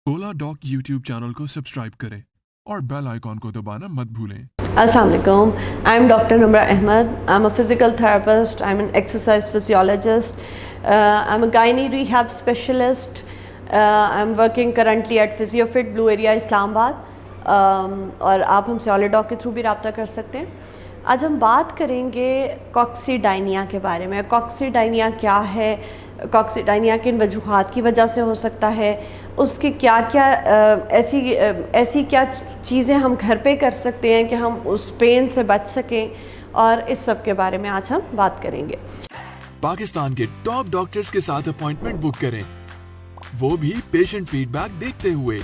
oladoc YouTube channel को subscribe करें और बेल आइकॉन को दबाना मत भूलें। Assalamualaikum. I'm Dr. Namrah Ahmed. I'm a physical therapist. I'm an exercise physiologist. I'm a gynae rehab specialist. I'm working currently at Physiofitt Blue Area, Islamabad. और आप हमसे oladoc के थ्रू भी रब्ता कर सकते हैं। आज हम बात करेंगे कॉक्सीडाइनिया के बारे में। कॉक्सीडाइनिया क्या है, कॉक्सीडाइनिया किन वजूहात की वजह से हो सकता है, उसकी क्या क्या ऐसी क्या चीज़ें हम घर पे कर सकते हैं कि हम उस पेन से बच सकें, और इस सब के बारे में आज हम बात करेंगे। पाकिस्तान के टॉप डॉक्टर्स के साथ अपॉइंटमेंट बुक करें, वो भी पेशेंट फीडबैक देखते हुए।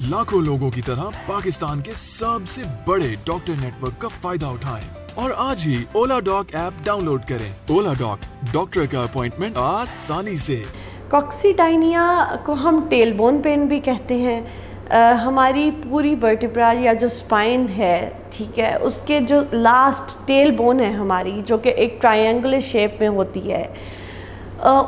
लाखों लोगों की तरह पाकिस्तान के सबसे बड़े डॉक्टर नेटवर्क का फायदा उठाएं और आज ही oladoc ऐप डाउनलोड करें। oladoc, डॉक्टर का अपॉइंटमेंट आसानी से। कॉक्सीडाइनिया को हम टेलबोन पेन भी कहते हैं। हमारी पूरी वर्टिब्रा या जो स्पाइन है, ठीक है, उसके जो लास्ट टेलबोन है हमारी, जो कि एक ट्रायंगुलर शेप में होती है,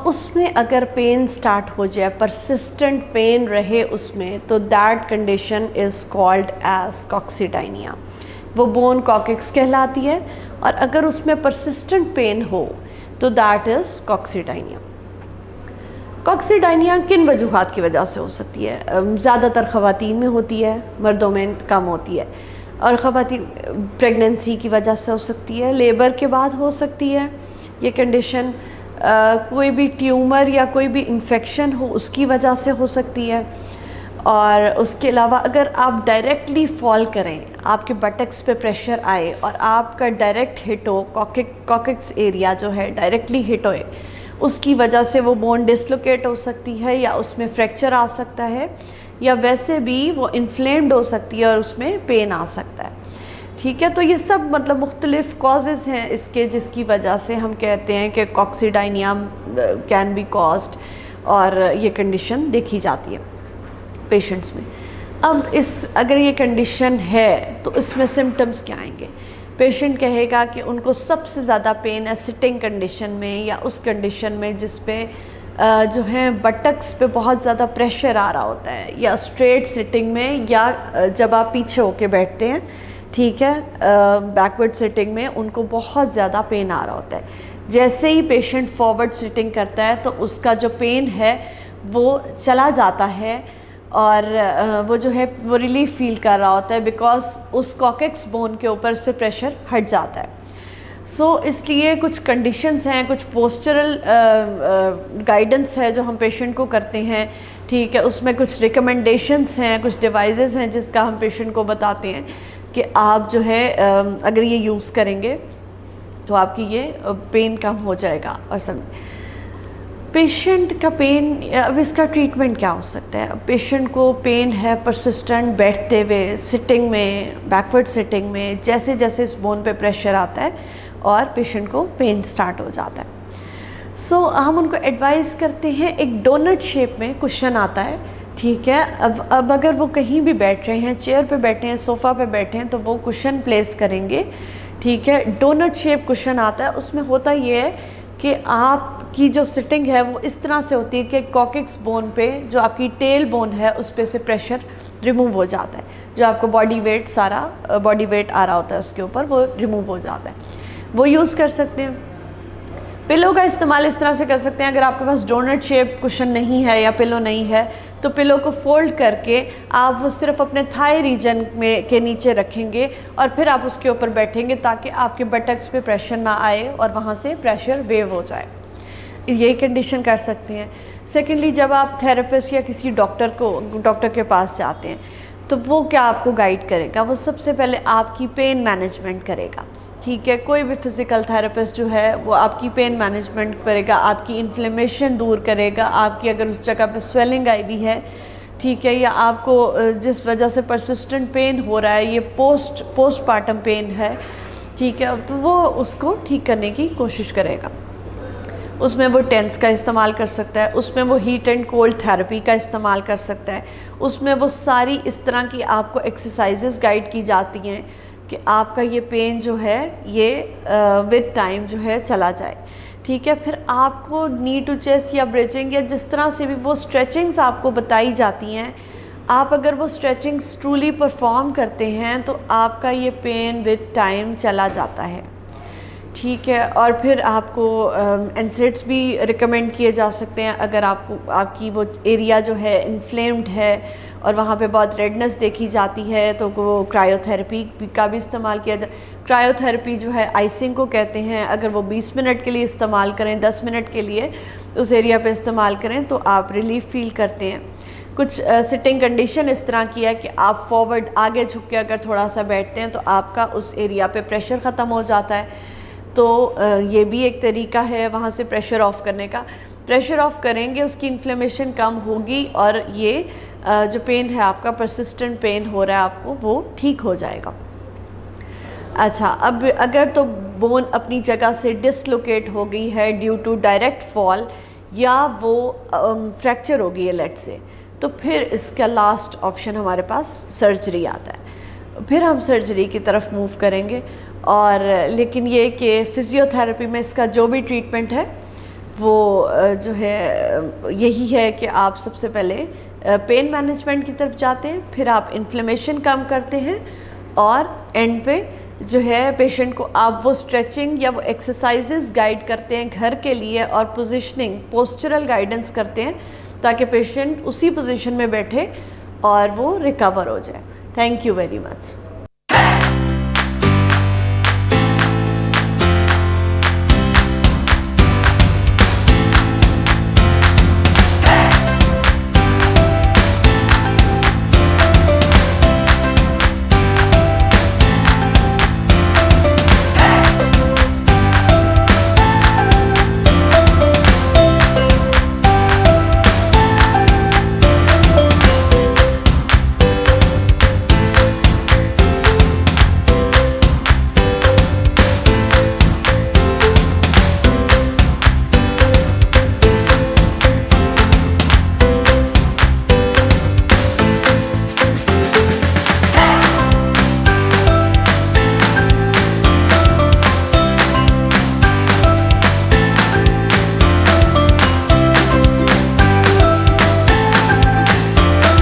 उसमें अगर पेन स्टार्ट हो जाए, परसिस्टेंट पेन रहे उसमें, तो that condition is called as coccydynia. वो बोन कॉकिक्स कहलाती है, और अगर उसमें परसिस्टेंट पेन हो तो दैट इज़ कॉक्सीडाइनिया। कॉक्सीडाइनिया किन वजूहात की वजह से हो सकती है? ज़्यादातर ख़वातीन में होती है, मर्दों में कम होती है। और ख़वातीन प्रेगनेंसी की वजह से हो सकती है, लेबर के बाद हो सकती है ये कंडीशन, कोई भी ट्यूमर या कोई भी इन्फेक्शन हो उसकी वजह से हो सकती है। और उसके अलावा अगर आप डायरेक्टली फॉल करें, आपके बटक्स पे प्रेशर आए और आपका डायरेक्ट हिट हो, कॉकिक्स एरिया जो है डायरेक्टली हिट होए, उसकी वजह से वो बोन डिसलोकेट हो सकती है, या उसमें फ्रैक्चर आ सकता है, या वैसे भी वो इन्फ्लेम्ड हो सकती है और उसमें पेन आ सकता है। ठीक है, तो ये सब मतलब मुख्तलिफ कॉजेज़ हैं इसके, जिसकी वजह से हम कहते हैं कि कॉक्सीडाइनिया कैन बी कॉज्ड, और ये कंडीशन देखी जाती है पेशेंट्स में। अब अगर ये कंडीशन है तो इसमें सिम्टम्स क्या आएंगे? पेशेंट कहेगा कि उनको सबसे ज़्यादा पेन है सिटिंग कंडीशन में, या उस कंडीशन में जिस पे जो है बटक्स पे बहुत ज़्यादा प्रेशर आ रहा होता है, या स्ट्रेट सिटिंग में, या जब आप पीछे होके बैठते हैं, ठीक है, बैकवर्ड सिटिंग में उनको बहुत ज़्यादा पेन आ रहा होता है। जैसे ही पेशेंट फॉरवर्ड सिटिंग करता है तो उसका जो पेन है वो चला जाता है, और वो जो है वो रिलीफ फील कर रहा होता है, बिकॉज उस कॉकिक्स बोन के ऊपर से प्रेशर हट जाता है। इसलिए कुछ कंडीशंस हैं, कुछ पोस्चरल गाइडेंस है जो हम पेशेंट को करते हैं, ठीक है, उसमें कुछ रिकमेंडेशंस हैं, कुछ डिवाइसेस हैं जिसका हम पेशेंट को बताते हैं कि आप जो है अगर ये यूज़ करेंगे तो आपकी ये पेन कम हो जाएगा। और सब पेशेंट का पेन, अब इसका ट्रीटमेंट क्या हो सकता है? पेशेंट को पेन है परसिस्टेंट बैठते हुए, सिटिंग में, बैकवर्ड सिटिंग में, जैसे जैसे इस बोन पे प्रेशर आता है और पेशेंट को पेन स्टार्ट हो जाता है। हम उनको एडवाइस करते हैं, एक डोनट शेप में कुशन आता है, ठीक है। अब अगर वो कहीं भी बैठ रहे हैं, चेयर पे बैठे हैं, सोफ़ा पे बैठे हैं, तो वो कुशन प्लेस करेंगे, ठीक है। डोनट शेप कुशन आता है, उसमें होता ये है कि आपकी जो सिटिंग है वो इस तरह से होती है कि कॉकिक्स बोन पे जो आपकी टेल बोन है उस पे से प्रेशर रिमूव हो जाता है, जो आपको बॉडी वेट सारा बॉडी वेट आ रहा होता है उसके ऊपर, वो रिमूव हो जाता है। वो यूज़ कर सकते हैं। पिलो का इस्तेमाल इस तरह से कर सकते हैं, अगर आपके पास डोनट शेप कुशन नहीं है या पिलो नहीं है, तो पिलो को फोल्ड करके आप वो सिर्फ अपने थाई रीजन में के नीचे रखेंगे और फिर आप उसके ऊपर बैठेंगे, ताकि आपके बटक्स पे प्रेशर ना आए और वहाँ से प्रेशर वेव हो जाए। यही कंडीशन कर सकते हैं। सेकेंडली, जब आप थेरेपिस्ट या किसी डॉक्टर के पास जाते हैं, तो वो क्या आपको गाइड करेगा? वो सबसे पहले आपकी पेन मैनेजमेंट करेगा, ठीक है। कोई भी फिज़िकल थेरेपिस्ट जो है वो आपकी पेन मैनेजमेंट करेगा, आपकी इन्फ्लेमेशन दूर करेगा, आपकी अगर उस जगह पे स्वेलिंग आई हुई है, ठीक है, या आपको जिस वजह से परसिस्टेंट पेन हो रहा है, ये पोस्टपार्टम पेन है, ठीक है, तो वो उसको ठीक करने की कोशिश करेगा। उसमें वो टेंस का इस्तेमाल कर सकता है, उसमें वो हीट एंड कोल्ड थेरेपी का इस्तेमाल कर सकता है, उसमें वो सारी इस तरह की आपको एक्सरसाइजेस गाइड की जाती हैं कि आपका ये पेन जो है ये विद टाइम जो है चला जाए, ठीक है। फिर आपको नी टू चेस्ट या ब्रिजिंग या जिस तरह से भी वो स्ट्रेचिंग्स आपको बताई जाती हैं, आप अगर वो स्ट्रेचिंग्स ट्रूली परफॉर्म करते हैं तो आपका ये पेन विद टाइम चला जाता है, ठीक है। और फिर आपको एनसेड्स भी रिकमेंड किए जा सकते हैं अगर आपकी वो एरिया जो है इन्फ्लेम्ड है और वहाँ पे बहुत रेडनेस देखी जाती है, तो वो क्रायोथेरेपी का भी इस्तेमाल किया जाए। क्रायोथेरेपी जो है आइसिंग को कहते हैं। अगर वो 20 मिनट के लिए इस्तेमाल करें, 10 मिनट के लिए उस एरिया पे इस्तेमाल करें तो आप रिलीफ फील करते हैं। कुछ सिटिंग कंडीशन इस तरह की है कि आप फॉरवर्ड आगे झुक के अगर थोड़ा सा बैठते हैं तो आपका उस एरिया पे प्रेशर ख़त्म हो जाता है। तो ये भी एक तरीका है वहाँ से प्रेशर ऑफ करने का। प्रेशर ऑफ करेंगे, उसकी इन्फ्लेमेशन कम होगी और ये जो पेन है आपका, परसिस्टेंट पेन हो रहा है आपको, वो ठीक हो जाएगा। अच्छा, अब अगर तो बोन अपनी जगह से डिसलोकेट हो गई है ड्यू टू डायरेक्ट फॉल या वो फ्रैक्चर हो गई है लेट से, तो फिर इसका लास्ट ऑप्शन हमारे पास सर्जरी आता है। फिर हम सर्जरी की तरफ मूव करेंगे। और लेकिन ये कि फ़िज़ियोथेरेपी में इसका जो भी ट्रीटमेंट है वो जो है यही है कि आप सबसे पहले पेन मैनेजमेंट की तरफ जाते हैं, फिर आप इन्फ्लेमेशन कम करते हैं और एंड पे जो है पेशेंट को आप वो स्ट्रेचिंग या वो एक्सरसाइजेस गाइड करते हैं घर के लिए और पोजीशनिंग, पोस्चरल गाइडेंस करते हैं ताकि पेशेंट उसी पोजीशन में बैठे और वो रिकवर हो जाए। Thank you very much.